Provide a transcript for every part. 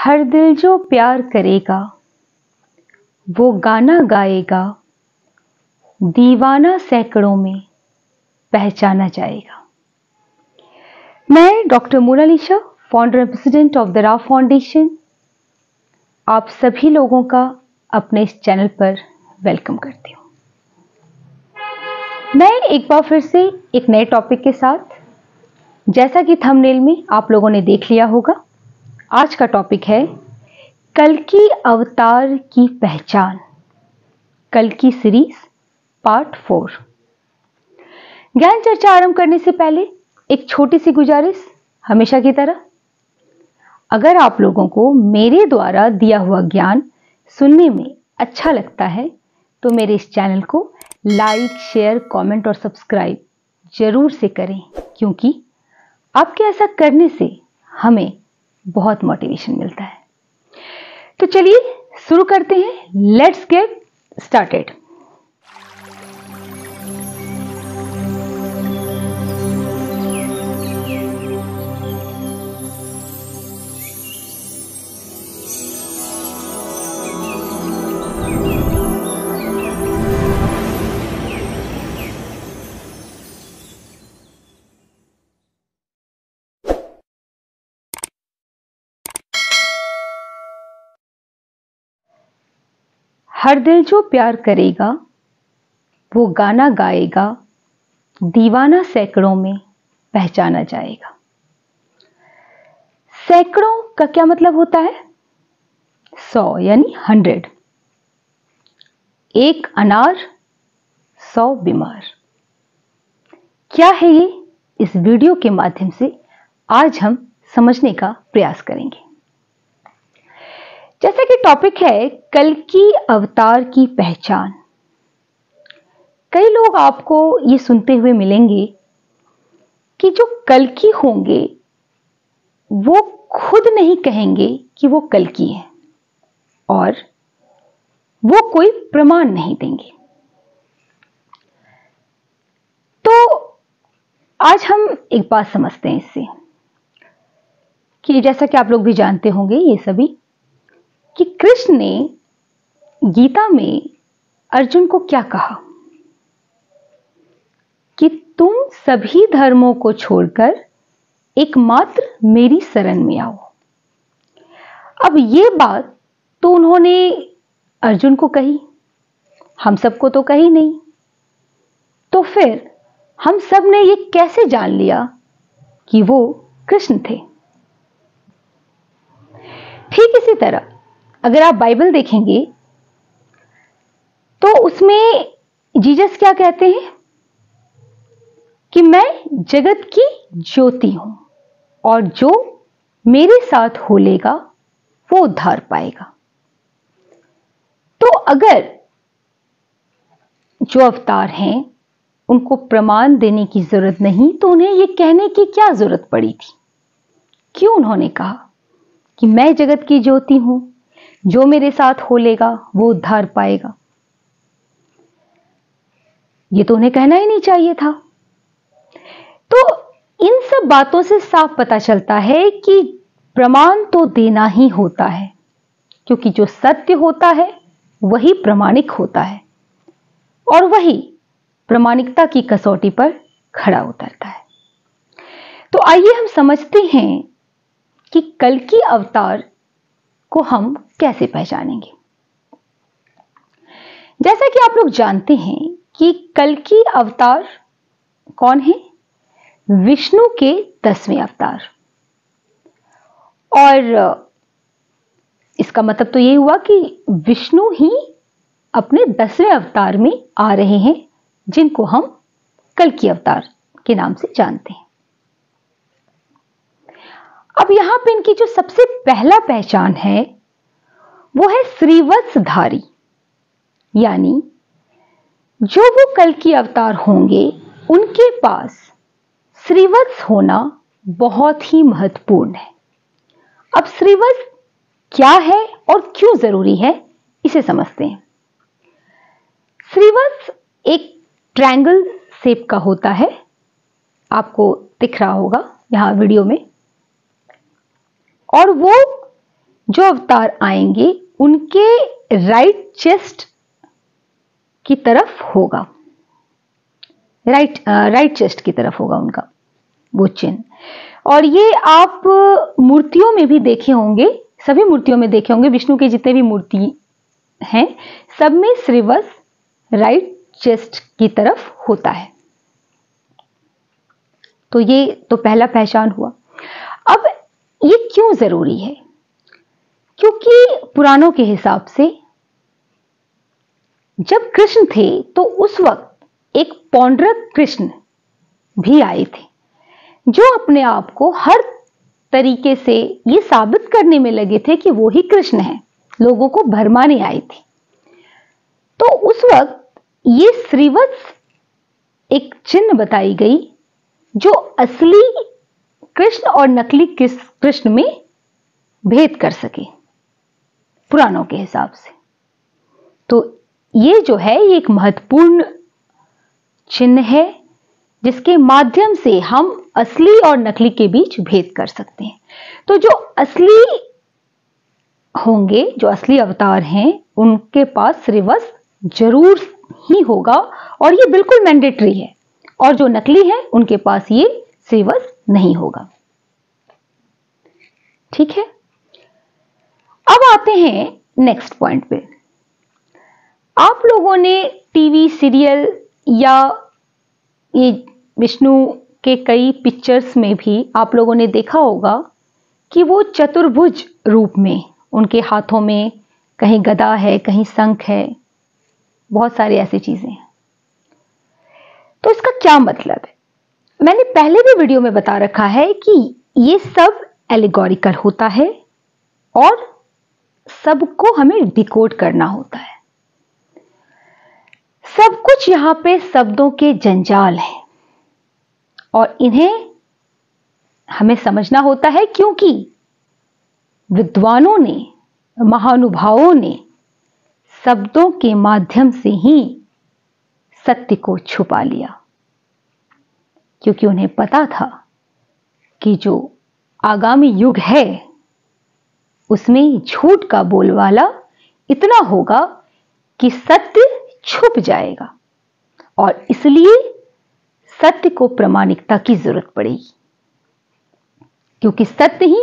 हर दिल जो प्यार करेगा वो गाना गाएगा, दीवाना सैकड़ों में पहचाना जाएगा। मैं doctor Monalisa, founder and president of the Rao foundation, आप सभी लोगों का अपने इस चैनल पर वेलकम करती हूँ। मैं एक बार फिर से एक नए टॉपिक के साथ, जैसा कि थंबनेल में आप लोगों ने देख लिया होगा, आज का टॉपिक है कल्कि अवतार की पहचान, कल्कि सीरीज पार्ट 4। ज्ञान चर्चा आरंभ करने से पहले एक छोटी सी गुजारिश, हमेशा की तरह, अगर आप लोगों को मेरे द्वारा दिया हुआ ज्ञान सुनने में अच्छा लगता है तो मेरे इस चैनल को लाइक, शेयर, कमेंट और सब्सक्राइब जरूर से करें, क्योंकि आपके ऐसा करने से हमें बहुत मोटिवेशन मिलता है। तो चलिए शुरू करते हैं। Let's get started. हर दिल जो प्यार करेगा वो गाना गाएगा, दीवाना सैकड़ों में पहचाना जाएगा। सैकड़ों का क्या मतलब होता है? 100 यानी 100। एक अनार 100 बीमार। क्या है ये? इस वीडियो के माध्यम से आज हम समझने का प्रयास करेंगे। जैसा कि टॉपिक है कल्कि अवतार की पहचान। कई लोग आपको ये सुनते हुए मिलेंगे कि जो कल्कि होंगे वो खुद नहीं कहेंगे कि वो कल्कि है और वो कोई प्रमाण नहीं देंगे। तो आज हम एक बात समझते हैं इससे कि जैसा कि आप लोग भी जानते होंगे ये सभी, कि कृष्ण ने गीता में अर्जुन को क्या कहा कि तुम सभी धर्मों को छोड़कर एकमात्र मेरी शरण में आओ। अब ये बात तो उन्होंने अर्जुन को कही, हम सबको तो कही नहीं। तो फिर हम सब ने ये कैसे जान लिया कि वो कृष्ण थे? ठीक इसी तरह अगर आप बाइबल देखेंगे तो उसमें जीसस क्या कहते हैं कि मैं जगत की ज्योति हूं और जो मेरे साथ हो लेगा वो उद्धार पाएगा। तो अगर जो अवतार हैं उनको प्रमाण देने की जरूरत नहीं, तो उन्हें यह कहने की क्या जरूरत पड़ी थी? क्यों उन्होंने कहा कि मैं जगत की ज्योति हूं, जो मेरे साथ हो लेगा वो उद्धार पाएगा? ये तो उन्हें कहना ही नहीं चाहिए था। तो इन सब बातों से साफ पता चलता है कि प्रमाण तो देना ही होता है, क्योंकि जो सत्य होता है वही प्रमाणिक होता है और वही प्रामाणिकता की कसौटी पर खड़ा उतरता है। तो आइए हम समझते हैं कि कल्कि अवतार को हम कैसे पहचानेंगे। जैसा कि आप लोग जानते हैं कि कल्कि अवतार कौन है? विष्णु के 10वें अवतार। और इसका मतलब तो ये हुआ कि विष्णु ही अपने 10वें अवतार में आ रहे हैं, जिनको हम कल्कि अवतार के नाम से जानते हैं। अब यहां पे इनकी जो सबसे पहला पहचान है वो है श्रीवत्सधारी, यानी जो वो कल्कि अवतार होंगे उनके पास श्रीवत्स होना बहुत ही महत्वपूर्ण है। अब श्रीवत्स क्या है और क्यों जरूरी है, इसे समझते हैं। श्रीवत्स एक ट्रायंगल शेप का होता है, आपको दिख रहा होगा यहां वीडियो में, और वो जो अवतार आएंगे उनके राइट चेस्ट की तरफ होगा, राइट चेस्ट की तरफ होगा उनका वो चिन्ह। और ये आप मूर्तियों में भी देखे होंगे, सभी मूर्तियों में देखे होंगे, विष्णु के जितने भी मूर्ति हैं सब में श्रीवत्स राइट चेस्ट की तरफ होता है। तो ये तो पहला पहचान हुआ। अब ये क्यों जरूरी है? क्योंकि पुराणों के हिसाब से जब कृष्ण थे तो उस वक्त एक पौंड्रक कृष्ण भी आए थे जो अपने आप को हर तरीके से ये साबित करने में लगे थे कि वो ही कृष्ण हैं, लोगों को भरमाने आए थे। तो उस वक्त ये श्रीवत्स एक चिन्ह बताई गई जो असली कृष्ण और नकली कृष्ण में भेद कर सके पुराणों के हिसाब से। तो ये जो है ये एक महत्वपूर्ण चिन्ह है जिसके माध्यम से हम असली और नकली के बीच भेद कर सकते हैं। तो जो असली होंगे, जो असली अवतार हैं, उनके पास श्रीवत्स जरूर ही होगा और ये बिल्कुल मैंडेटरी है। और जो नकली है उनके पास ये श्रीवत्स नहीं होगा। ठीक है, अब आते हैं नेक्स्ट पॉइंट पे। आप लोगों ने टीवी सीरियल या ये विष्णु के कई पिक्चर्स में भी आप लोगों ने देखा होगा कि वो चतुर्भुज रूप में, उनके हाथों में कहीं गदा है, कहीं शंख है, बहुत सारी ऐसी चीजें हैं। तो इसका क्या मतलब है? मैंने पहले भी वीडियो में बता रखा है कि ये सब एलिगोरिकल होता है और सबको हमें डिकोड करना होता है। सब कुछ यहां पे शब्दों के जंजाल है और इन्हें हमें समझना होता है क्योंकि विद्वानों ने, महानुभावों ने शब्दों के माध्यम से ही सत्य को छुपा लिया, क्योंकि उन्हें पता था कि जो आगामी युग है उसमें झूठ का बोलबाला इतना होगा कि सत्य छुप जाएगा और इसलिए सत्य को प्रामाणिकता की जरूरत पड़ेगी, क्योंकि सत्य ही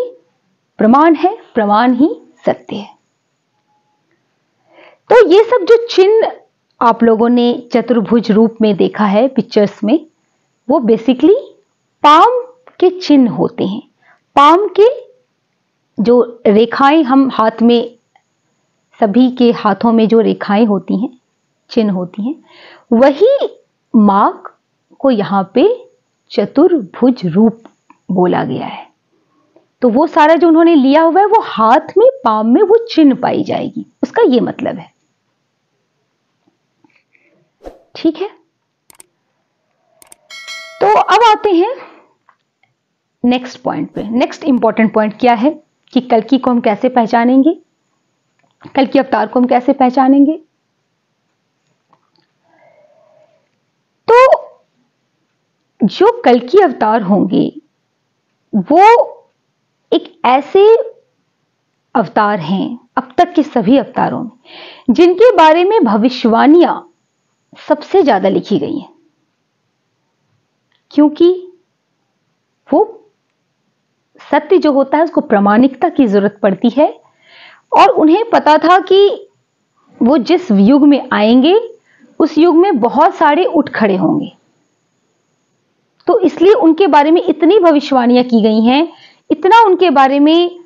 प्रमाण है, प्रमाण ही सत्य है। तो ये सब जो चिन्ह आप लोगों ने चतुर्भुज रूप में देखा है पिक्चर्स में, वो बेसिकली पाम के चिन्ह होते हैं। पाम के जो रेखाएं हम हाथ में, सभी के हाथों में जो रेखाएं होती हैं, चिन्ह होती हैं, वही मार्क को यहां पे चतुर्भुज रूप बोला गया है। तो वो सारा जो उन्होंने लिया हुआ है वो हाथ में, पाम में वो चिन्ह पाई जाएगी, उसका ये मतलब है। ठीक है, तो अब आते हैं नेक्स्ट पॉइंट पे। नेक्स्ट इंपॉर्टेंट पॉइंट क्या है कि कल्कि को हम कैसे पहचानेंगे, कल्कि अवतार को हम कैसे पहचानेंगे। तो जो कल्कि अवतार होंगे वो एक ऐसे अवतार हैं अब तक के सभी अवतारों में जिनके बारे में भविष्यवाणियां सबसे ज्यादा लिखी गई हैं, क्योंकि वो सत्य जो होता है उसको प्रामाणिकता की जरूरत पड़ती है और उन्हें पता था कि वो जिस युग में आएंगे उस युग में बहुत सारे उठ खड़े होंगे। तो इसलिए उनके बारे में इतनी भविष्यवाणियां की गई हैं, इतना उनके बारे में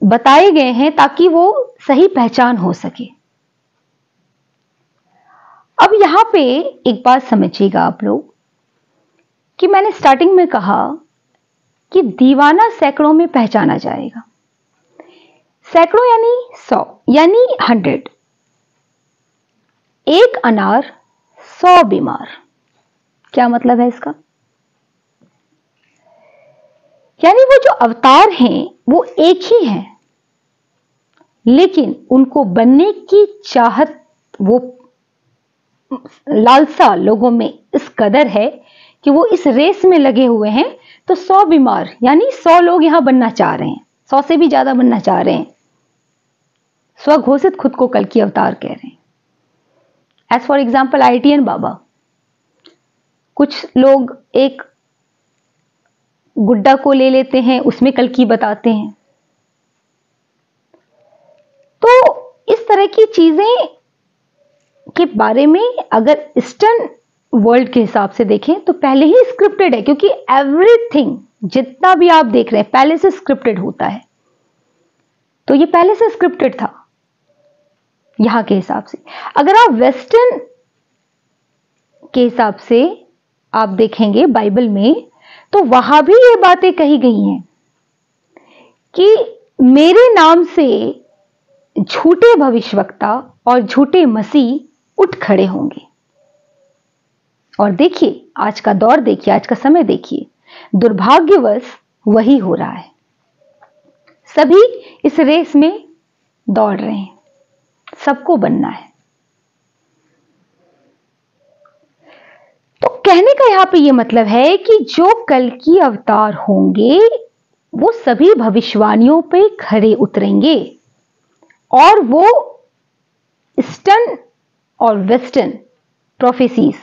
बताए गए हैं ताकि वो सही पहचान हो सके। अब यहां पे एक बात समझिएगा आप लोग कि मैंने स्टार्टिंग में कहा कि दीवाना सैकड़ों में पहचाना जाएगा। सैकड़ों यानी 100 यानी 100। एक अनार 100 बीमार। क्या मतलब है इसका? यानी वो जो अवतार हैं वो एक ही हैं, लेकिन उनको बनने की चाहत, वो लालसा लोगों में इस कदर है कि वो इस रेस में लगे हुए हैं। तो 100 बीमार यानी 100 लोग यहां बनना चाह रहे हैं, 100 से भी ज्यादा बनना चाह रहे हैं। स्वघोषित खुद को कल्कि अवतार कह रहे हैं। एज फॉर एग्जाम्पल IITN बाबा, कुछ लोग एक गुड्डा को ले लेते हैं, उसमें कल्कि बताते हैं। तो इस तरह की चीजें के बारे में अगर ईस्टर्न वर्ल्ड के हिसाब से देखें तो पहले ही स्क्रिप्टेड है, क्योंकि एवरीथिंग जितना भी आप देख रहे हैं पहले से स्क्रिप्टेड होता है। तो ये पहले से स्क्रिप्टेड था यहां के हिसाब से। अगर आप वेस्टर्न के हिसाब से आप देखेंगे बाइबल में, तो वहां भी ये बातें कही गई हैं कि मेरे नाम से झूठे भविष्यवक्ता और झूठे मसीह उठ खड़े होंगे। और देखिए आज का दौर, देखिए आज का समय, देखिए दुर्भाग्यवश वही हो रहा है। सभी इस रेस में दौड़ रहे हैं, सबको बनना है। तो कहने का यहां पे ये मतलब है कि जो कल्कि अवतार होंगे वो सभी भविष्यवाणियों पे खरे उतरेंगे, और वो ईस्टर्न और वेस्टर्न प्रोफेसीज,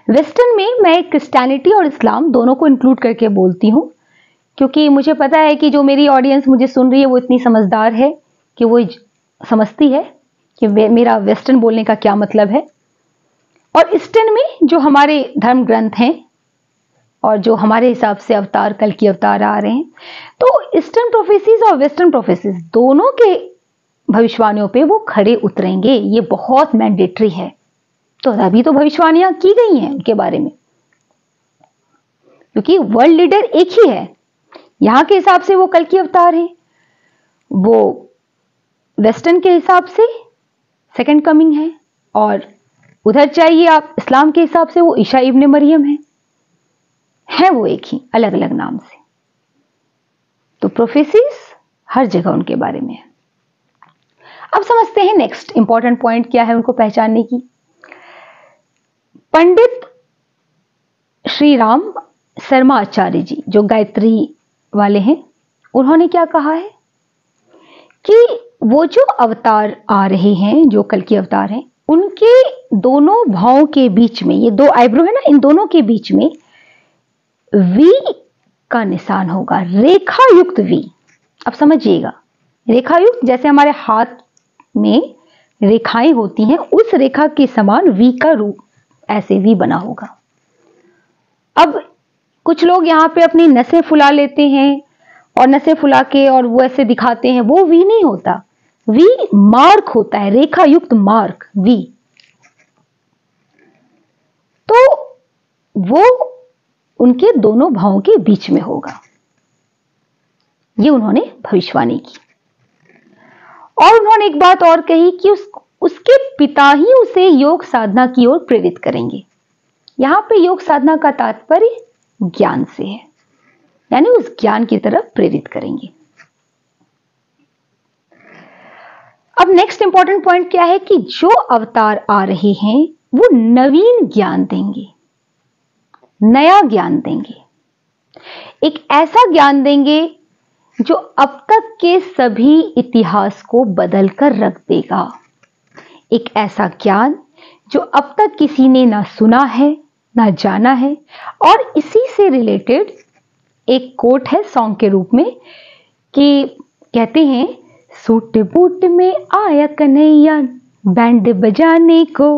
वेस्टर्न में मैं क्रिश्चियनिटी और इस्लाम दोनों को इंक्लूड करके बोलती हूं, क्योंकि मुझे पता है कि जो मेरी ऑडियंस मुझे सुन रही है वो इतनी समझदार है कि वो समझती है कि मेरा वेस्टर्न बोलने का क्या मतलब है। और ईस्टर्न में जो हमारे धर्म ग्रंथ हैं और जो हमारे हिसाब से अवतार, कल्कि अवतार आ रहे हैं, तो ईस्टर्न प्रोफेसीज और वेस्टर्न प्रोफेसीज दोनों के भविष्यवाणियों पे वो खड़े उतरेंगे। ये बहुत मैंडेटरी है। तो अभी तो भविष्यवाणियां की गई हैं उनके बारे में, क्योंकि वर्ल्ड लीडर एक ही है। यहां के हिसाब से वो कल्कि अवतार है, वो वेस्टर्न के हिसाब से सेकंड कमिंग है, और उधर चाहिए आप इस्लाम के हिसाब से वो ईसा इब्ने मरियम है वो एक ही, अलग अलग नाम से। तो प्रोफेसीज हर जगह उनके बारे में है। अब समझते हैं नेक्स्ट इंपॉर्टेंट पॉइंट क्या है उनको पहचानने की। पंडित श्री राम शर्मा आचार्य जी, जो गायत्री वाले हैं, उन्होंने क्या कहा है कि वो जो अवतार आ रहे हैं, जो कल्कि अवतार हैं, उनके दोनों भावों के बीच में, ये दो आईब्रो है ना, इन दोनों के बीच में वी का निशान होगा, रेखा युक्त वी। अब समझिएगा, रेखा युक्त जैसे हमारे हाथ में रेखाएं होती हैं, उस रेखा के समान वी का रूप, ऐसे वी बना होगा। अब कुछ लोग यहां पे अपनी नसें फुला लेते हैं और नसें फुला के और वो ऐसे दिखाते हैं, वो वी नहीं होता, वी मार्क होता है, रेखा युक्त मार्क वी। तो वो उनके दोनों भावों के बीच में होगा, ये उन्होंने भविष्यवाणी की। और उन्होंने एक बात और कही कि उसके पिता ही उसे योग साधना की ओर प्रेरित करेंगे। यहां पे योग साधना का तात्पर्य ज्ञान से है, यानी उस ज्ञान की तरफ प्रेरित करेंगे। अब नेक्स्ट इंपॉर्टेंट पॉइंट क्या है कि जो अवतार आ रहे हैं वो नवीन ज्ञान देंगे, नया ज्ञान देंगे, एक ऐसा ज्ञान देंगे जो अब तक के सभी इतिहास को बदल कर रख देगा। एक ऐसा ज्ञान जो अब तक किसी ने ना सुना है ना जाना है। और इसी से रिलेटेड एक कोट है सॉन्ग के रूप में कि कहते हैं, सूट बूट में आया कन्हैया बैंड बजाने को,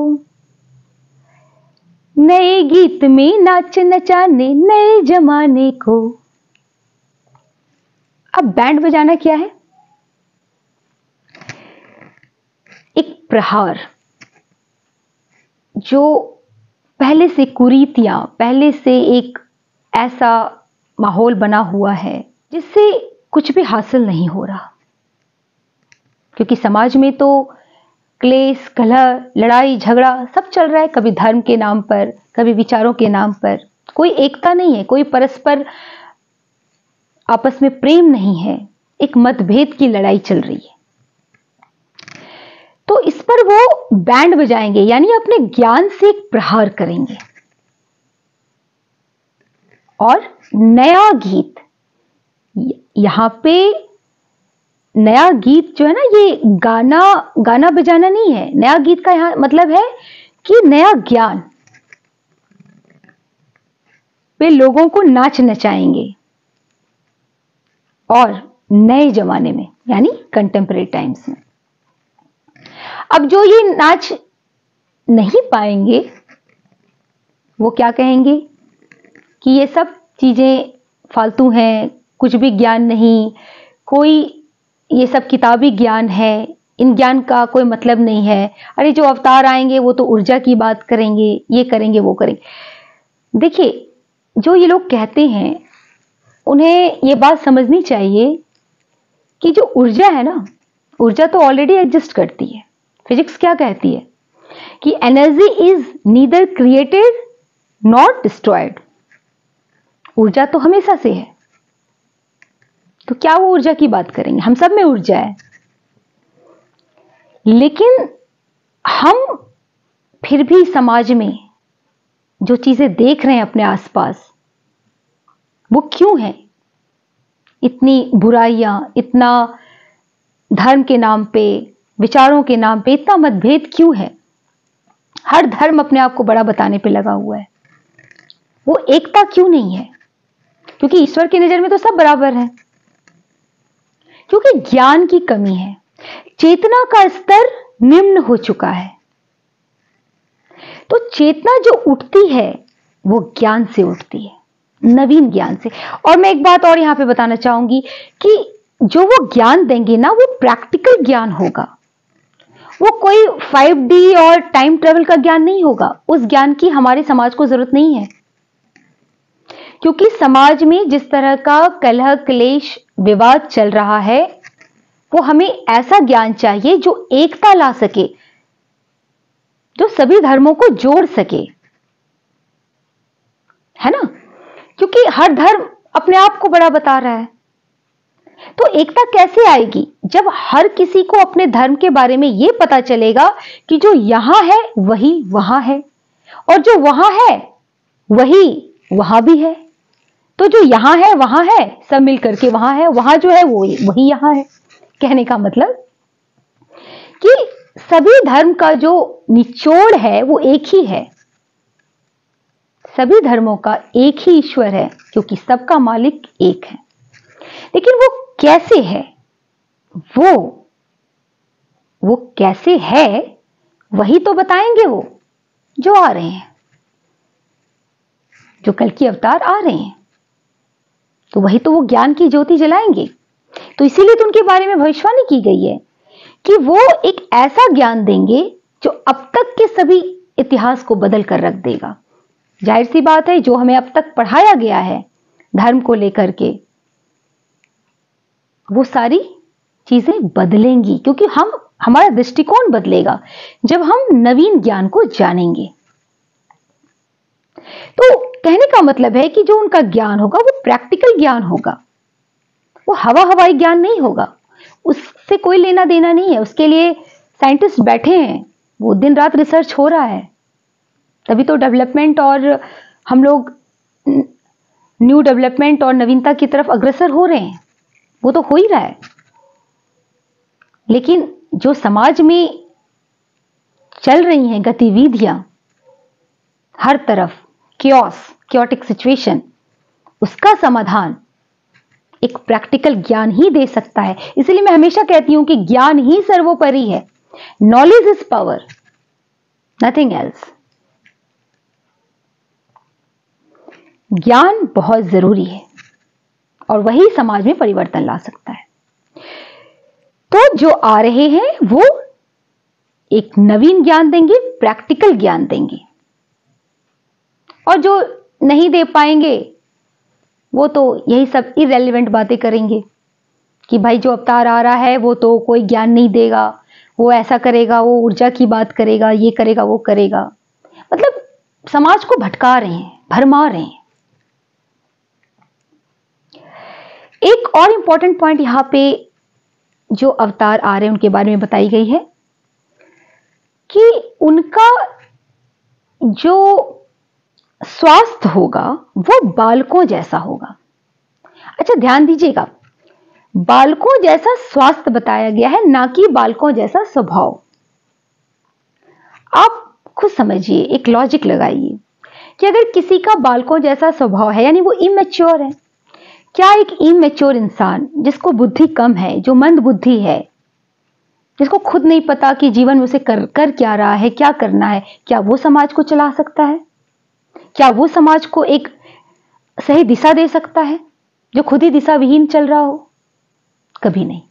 नए गीत में नाच नचाने नए जमाने को। अब बैंड बजाना क्या है? एक प्रहार, जो पहले से कुरीतियां, पहले से एक ऐसा माहौल बना हुआ है जिससे कुछ भी हासिल नहीं हो रहा, क्योंकि समाज में तो क्लेश, कलह, लड़ाई झगड़ा सब चल रहा है, कभी धर्म के नाम पर, कभी विचारों के नाम पर। कोई एकता नहीं है, कोई परस्पर आपस में प्रेम नहीं है, एक मतभेद की लड़ाई चल रही है। तो इस पर वो बैंड बजाएंगे, यानी अपने ज्ञान से एक प्रहार करेंगे और नया गीत। यहां पे नया गीत जो है ना, ये गाना बजाना नहीं है। नया गीत का यहां मतलब है कि नया ज्ञान, वे लोगों को नाच नचाएंगे और नए जमाने में यानी कंटेम्परेरी टाइम्स में। अब जो ये नाच नहीं पाएंगे वो क्या कहेंगे कि ये सब चीजें फालतू हैं, कुछ भी ज्ञान नहीं, कोई ये सब किताबी ज्ञान है, इन ज्ञान का कोई मतलब नहीं है। अरे जो अवतार आएंगे वो तो ऊर्जा की बात करेंगे, ये करेंगे वो करेंगे। देखिए, जो ये लोग कहते हैं उन्हें ये बात समझनी चाहिए कि जो ऊर्जा है ना, ऊर्जा तो ऑलरेडी एग्जिस्ट करती है। फिजिक्स क्या कहती है कि energy is neither created not destroyed. ऊर्जा तो हमेशा से है, तो क्या वो ऊर्जा की बात करेंगे? हम सब में ऊर्जा है, लेकिन हम फिर भी समाज में जो चीजें देख रहे हैं अपने आसपास, वो क्यों है? इतनी बुराइयां, इतना धर्म के नाम पे, विचारों के नाम पे इतना मतभेद क्यों है? हर धर्म अपने आप को बड़ा बताने पे लगा हुआ है। वो एकता क्यों नहीं है? क्योंकि ईश्वर की नजर में तो सब बराबर है। क्योंकि ज्ञान की कमी है, चेतना का स्तर निम्न हो चुका है। तो चेतना जो उठती है वो ज्ञान से उठती है, नवीन ज्ञान से। और मैं एक बात और यहां पे बताना चाहूंगी कि जो वो ज्ञान देंगे ना, वो प्रैक्टिकल ज्ञान होगा। वो कोई 5D और टाइम ट्रेवल का ज्ञान नहीं होगा। उस ज्ञान की हमारे समाज को जरूरत नहीं है, क्योंकि समाज में जिस तरह का कलह क्लेश विवाद चल रहा है, वो हमें ऐसा ज्ञान चाहिए जो एकता ला सके, जो सभी धर्मों को जोड़ सके, है ना? क्योंकि हर धर्म अपने आप को बड़ा बता रहा है। तो एकता कैसे आएगी? जब हर किसी को अपने धर्म के बारे में यह पता चलेगा कि जो यहां है वही वहां है, और जो वहां है वही वहां भी है। तो जो यहां है वहां है, सब मिलकर के वहां है, वहां जो है वो वही यहां है। कहने का मतलब कि सभी धर्म का जो निचोड़ है वो एक ही है। सभी धर्मों का एक ही ईश्वर है, क्योंकि सबका मालिक एक है। लेकिन वो कैसे है, वो कैसे है, वही तो बताएंगे वो जो आ रहे हैं, जो कल की अवतार आ रहे हैं। तो वही तो वो ज्ञान की ज्योति जलाएंगे। तो इसीलिए तो उनके बारे में भविष्यवाणी की गई है कि वो एक ऐसा ज्ञान देंगे जो अब तक के सभी इतिहास को बदल कर रख देगा। जाहिर सी बात है, जो हमें अब तक पढ़ाया गया है धर्म को लेकर के, वो सारी चीजें बदलेंगी, क्योंकि हमारा दृष्टिकोण बदलेगा जब हम नवीन ज्ञान को जानेंगे। तो कहने का मतलब है कि जो उनका ज्ञान होगा वो प्रैक्टिकल ज्ञान होगा, वो हवाई ज्ञान नहीं होगा। उससे कोई लेना देना नहीं है। उसके लिए साइंटिस्ट बैठे हैं, वो दिन रात रिसर्च हो रहा है, तभी तो डेवलपमेंट और हम लोग न्यू डेवलपमेंट और नवीनता की तरफ अग्रसर हो रहे हैं। वो तो हो ही रहा है। लेकिन जो समाज में चल रही हैं गतिविधियां, हर तरफ क्योटिक सिचुएशन, उसका समाधान एक प्रैक्टिकल ज्ञान ही दे सकता है। इसलिए मैं हमेशा कहती हूं कि ज्ञान ही सर्वोपरि है। Knowledge is power, nothing else. ज्ञान बहुत जरूरी है और वही समाज में परिवर्तन ला सकता है। तो जो आ रहे हैं वो एक नवीन ज्ञान देंगे, प्रैक्टिकल ज्ञान देंगे, और जो नहीं दे पाएंगे वो तो यही सब इररिलेवेंट बातें करेंगे कि भाई जो अवतार आ रहा है वो तो कोई ज्ञान नहीं देगा, वो ऐसा करेगा, वो ऊर्जा की बात करेगा, ये करेगा वो करेगा। मतलब समाज को भटका रहे हैं, भरमा रहे हैं। एक और इंपॉर्टेंट पॉइंट यहां पे जो अवतार आ रहे हैं उनके बारे में बताई गई है कि उनका जो स्वास्थ्य होगा वो बालकों जैसा होगा। अच्छा ध्यान दीजिएगा, बालकों जैसा स्वास्थ्य बताया गया है, ना कि बालकों जैसा स्वभाव। आप खुद समझिए, एक लॉजिक लगाइए कि अगर किसी का बालकों जैसा स्वभाव है यानी वो इमेच्योर है, क्या एक इमेच्योर इंसान जिसको बुद्धि कम है, जो मंद बुद्धि है, जिसको खुद नहीं पता कि जीवन में उसे कर क्या रहा है, क्या करना है, क्या वो समाज को चला सकता है? क्या वो समाज को एक सही दिशा दे सकता है, जो खुद ही दिशा विहीन चल रहा हो? कभी नहीं।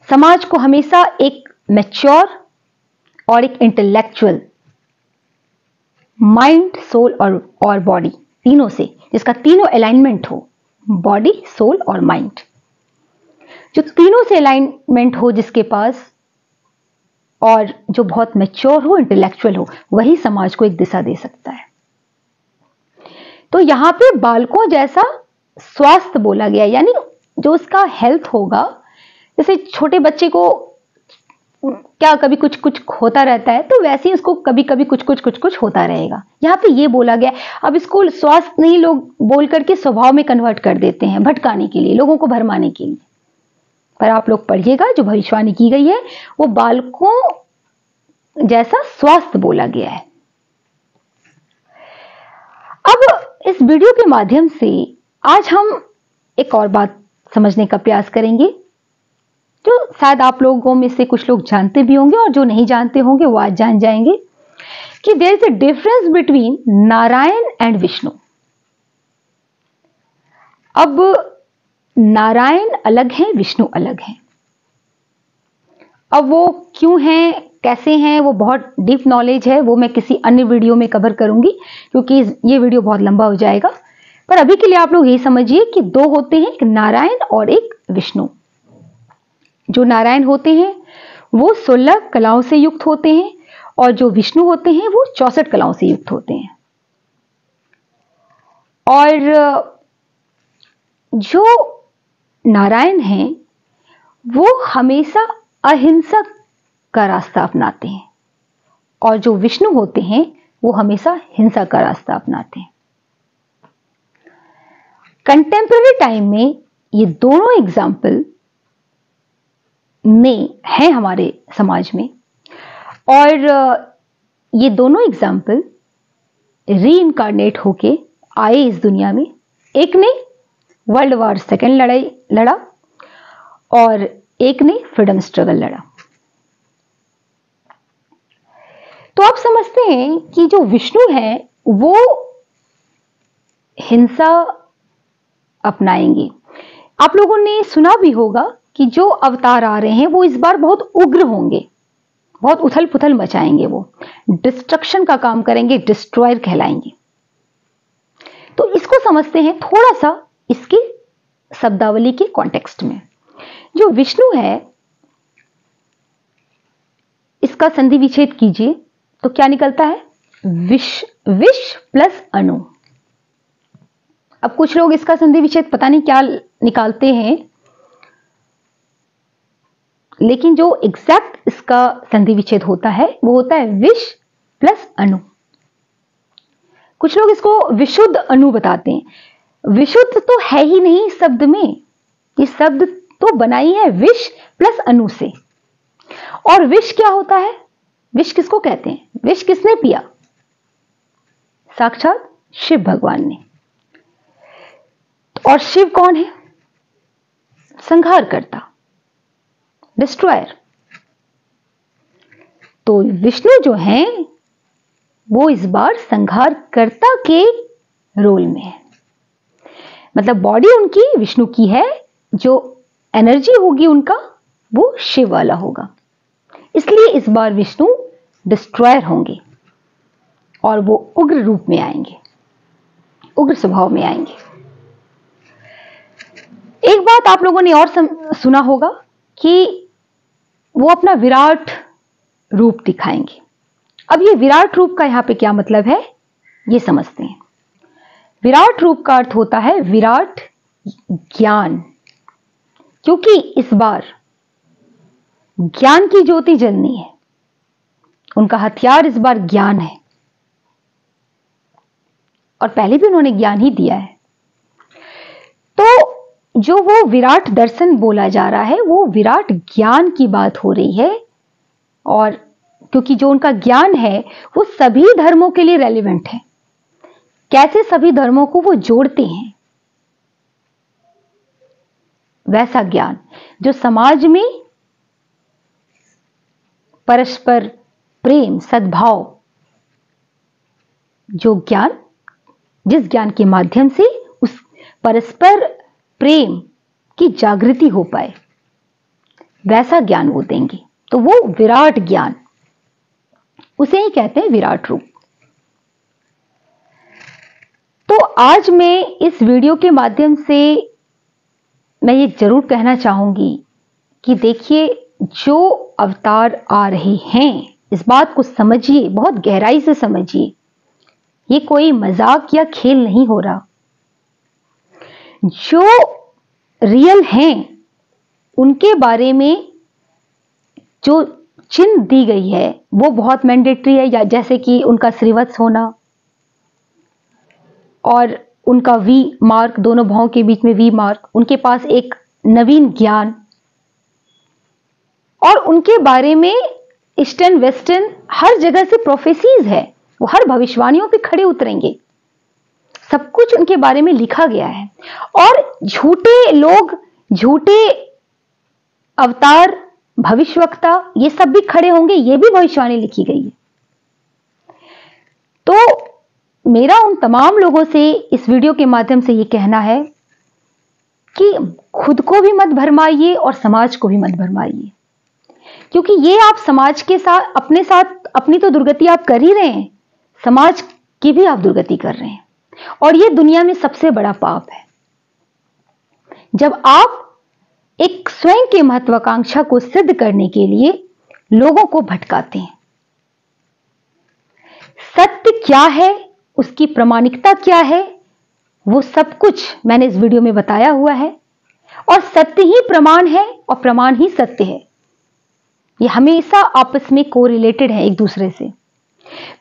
समाज को हमेशा एक मैच्योर और एक इंटेलेक्चुअल, माइंड, सोल और बॉडी, तीनों से, जिसका तीनों अलाइनमेंट हो, बॉडी, सोल और माइंड, जो तीनों से अलाइनमेंट हो जिसके पास, और जो बहुत मैच्योर हो, इंटेलेक्चुअल हो, वही समाज को एक दिशा दे सकता है। तो यहां पे बालकों जैसा स्वास्थ्य बोला गया, यानी जो उसका हेल्थ होगा, जैसे छोटे बच्चे को क्या कभी कुछ कुछ होता रहता है, तो वैसे ही उसको कभी कभी कुछ कुछ होता रहेगा। यहाँ पे ये बोला गया। अब इसको स्वास्थ्य नहीं लोग बोल करके स्वभाव में कन्वर्ट कर देते हैं, भटकाने के लिए, लोगों को भरमाने के लिए। पर आप लोग पढ़िएगा, जो भविष्यवाणी की गई है वो बालकों जैसा स्वास्थ्य बोला गया है। अब इस वीडियो के माध्यम से आज हम एक और बात समझने का प्रयास करेंगे, जो शायद आप लोगों में से कुछ लोग जानते भी होंगे और जो नहीं जानते होंगे वो आज जान जाएंगे, कि there is a difference between Narayan and Vishnu. अब नारायण अलग हैं, विष्णु अलग हैं। अब वो क्यों हैं, कैसे हैं, वो बहुत डीप नॉलेज है, वो मैं किसी अन्य वीडियो में कवर करूंगी, क्योंकि ये वीडियो बहुत लंबा हो जाएगा। पर अभी के लिए आप लोग यही समझिए कि दो होते हैं, एक नारायण और एक विष्णु। जो नारायण होते हैं वो 16 कलाओं से युक्त होते हैं, और जो विष्णु होते हैं वो 64 कलाओं से युक्त होते हैं। और जो नारायण हैं वो हमेशा अहिंसक का रास्ता अपनाते हैं, और जो विष्णु होते हैं वो हमेशा हिंसा का रास्ता अपनाते हैं। कंटेम्पररी टाइम में ये दोनों एग्जाम्पल में है हमारे समाज में, और ये दोनों एग्जाम्पल रीइनकारनेट होके आए इस दुनिया में। एक ने वर्ल्ड वॉर सेकेंड लड़ाई लड़ा और एक ने फ्रीडम स्ट्रगल लड़ा। तो आप समझते हैं कि जो विष्णु है वो हिंसा अपनाएंगे। आप लोगों ने सुना भी होगा कि जो अवतार आ रहे हैं वो इस बार बहुत उग्र होंगे, बहुत उथल पुथल मचाएंगे, वो डिस्ट्रक्शन का काम करेंगे, डिस्ट्रॉयर कहलाएंगे। तो इसको समझते हैं थोड़ा सा इसकी शब्दावली के कॉन्टेक्स्ट में। जो विष्णु है इसका संधि विच्छेद कीजिए तो क्या निकलता है? विष प्लस अणु। अब कुछ लोग इसका संधि विच्छेद पता नहीं क्या निकालते हैं, लेकिन जो एग्जैक्ट इसका संधि विच्छेद होता है वो होता है विष प्लस अणु। कुछ लोग इसको विशुद्ध अणु बताते हैं। विशुद्ध तो है ही नहीं शब्द में, ये शब्द तो बना ही है विष प्लस अणु से। और विष क्या होता है? विष किसको कहते हैं? विष किसने पिया? साक्षात शिव भगवान ने। और शिव कौन है? संहार करता, डिस्ट्रॉयर। तो विष्णु जो हैं वो इस बार संहारकर्ता के रोल में है। मतलब बॉडी उनकी विष्णु की है, जो एनर्जी होगी उनका वो शिव वाला होगा। इसलिए इस बार विष्णु डिस्ट्रॉयर होंगे और वो उग्र रूप में आएंगे, उग्र स्वभाव में आएंगे। एक बात आप लोगों ने और सुना होगा कि वो अपना विराट रूप दिखाएंगे। अब ये विराट रूप का यहां पे क्या मतलब है ये समझते हैं। विराट रूप का अर्थ होता है विराट ज्ञान, क्योंकि इस बार ज्ञान की ज्योति जलनी है। उनका हथियार इस बार ज्ञान है, और पहले भी उन्होंने ज्ञान ही दिया है। तो जो वो विराट दर्शन बोला जा रहा है वो विराट ज्ञान की बात हो रही है, और क्योंकि जो उनका ज्ञान है वो सभी धर्मों के लिए रेलेवेंट है। कैसे सभी धर्मों को वो जोड़ते हैं, वैसा ज्ञान जो समाज में परस्पर प्रेम, सद्भाव, जो ज्ञान, जिस ज्ञान के माध्यम से उस परस्पर प्रेम की जागृति हो पाए, वैसा ज्ञान वो देंगे। तो वो विराट ज्ञान, उसे ही कहते हैं विराट रूप। तो आज मैं इस वीडियो के माध्यम से मैं ये जरूर कहना चाहूंगी कि देखिए, जो अवतार आ रहे हैं इस बात को समझिए, बहुत गहराई से समझिए। ये कोई मजाक या खेल नहीं हो रहा। जो रियल हैं उनके बारे में जो चिन्ह दी गई है वो बहुत मैंडेटरी है, या जैसे कि उनका श्रीवत्स होना और उनका वी मार्क, दोनों भावों के बीच में वी मार्क, उनके पास एक नवीन ज्ञान, और उनके बारे में ईस्टर्न वेस्टर्न हर जगह से प्रोफेसीज है। वो हर भविष्यवाणियों पे खड़े उतरेंगे, सब कुछ उनके बारे में लिखा गया है। और झूठे लोग, झूठे अवतार, भविष्यवक्ता, ये सब भी खड़े होंगे, ये भी भविष्यवाणी लिखी गई है। तो मेरा उन तमाम लोगों से इस वीडियो के माध्यम से ये कहना है कि खुद को भी मत भरमाइए और समाज को भी मत भरमाइए, क्योंकि ये आप समाज के साथ, अपने साथ अपनी तो दुर्गति आप कर ही रहे हैं, समाज की भी आप दुर्गति कर रहे हैं। और ये दुनिया में सबसे बड़ा पाप है जब आप एक स्वयं के महत्वाकांक्षा को सिद्ध करने के लिए लोगों को भटकाते हैं। सत्य क्या है, उसकी प्रामाणिकता क्या है, वो सब कुछ मैंने इस वीडियो में बताया हुआ है। और सत्य ही प्रमाण है और प्रमाण ही सत्य है, ये हमेशा आपस में कोरिलेटेड है एक दूसरे से।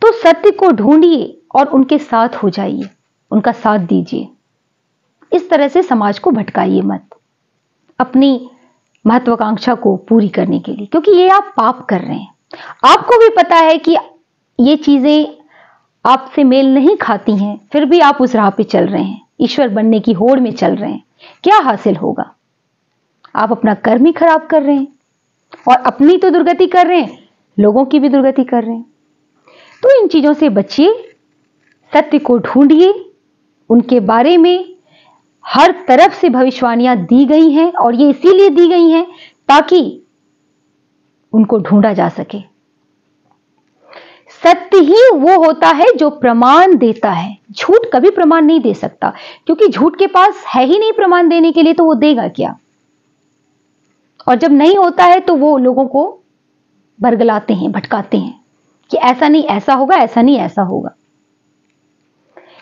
तो सत्य को ढूंढिए और उनके साथ हो जाइए, उनका साथ दीजिए। इस तरह से समाज को भटकाइए मत अपनी महत्वाकांक्षा को पूरी करने के लिए, क्योंकि ये आप पाप कर रहे हैं। आपको भी पता है कि ये चीजें आपसे मेल नहीं खाती हैं, फिर भी आप उस राह पे चल रहे हैं, ईश्वर बनने की होड़ में चल रहे हैं। क्या हासिल होगा? आप अपना कर्म ही खराब कर रहे हैं, और अपनी तो दुर्गति कर रहे हैं, लोगों की भी दुर्गति कर रहे हैं। तो इन चीजों से बचिए, सत्य को ढूंढिए। उनके बारे में हर तरफ से भविष्यवाणियां दी गई हैं, और ये इसीलिए दी गई हैं ताकि उनको ढूंढा जा सके। सत्य ही वो होता है जो प्रमाण देता है, झूठ कभी प्रमाण नहीं दे सकता, क्योंकि झूठ के पास है ही नहीं प्रमाण देने के लिए, तो वो देगा क्या? और जब नहीं होता है तो वो लोगों को बरगलाते हैं, भटकाते हैं कि ऐसा नहीं ऐसा होगा, ऐसा नहीं ऐसा होगा।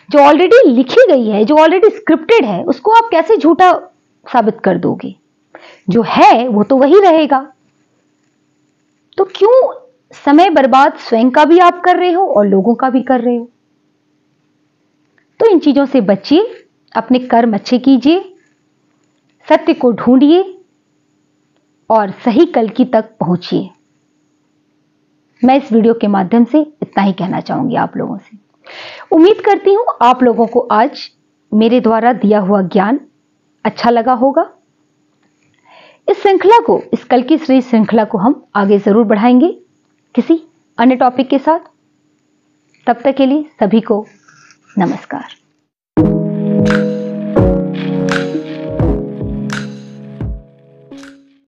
जो ऑलरेडी लिखी गई है, जो ऑलरेडी स्क्रिप्टेड है, उसको आप कैसे झूठा साबित कर दोगे? जो है वो तो वही रहेगा। तो क्यों समय बर्बाद स्वयं का भी आप कर रहे हो और लोगों का भी कर रहे हो? तो इन चीजों से बचिए, अपने कर्म अच्छे कीजिए, सत्य को ढूंढिए और सही कल की तक पहुंचिए। मैं इस वीडियो के माध्यम से इतना ही कहना चाहूंगी आप लोगों से। उम्मीद करती हूं आप लोगों को आज मेरे द्वारा दिया हुआ ज्ञान अच्छा लगा होगा। इस श्रृंखला को, इस कल की श्री श्रृंखला को हम आगे जरूर बढ़ाएंगे किसी अन्य टॉपिक के साथ। तब तक के लिए सभी को नमस्कार।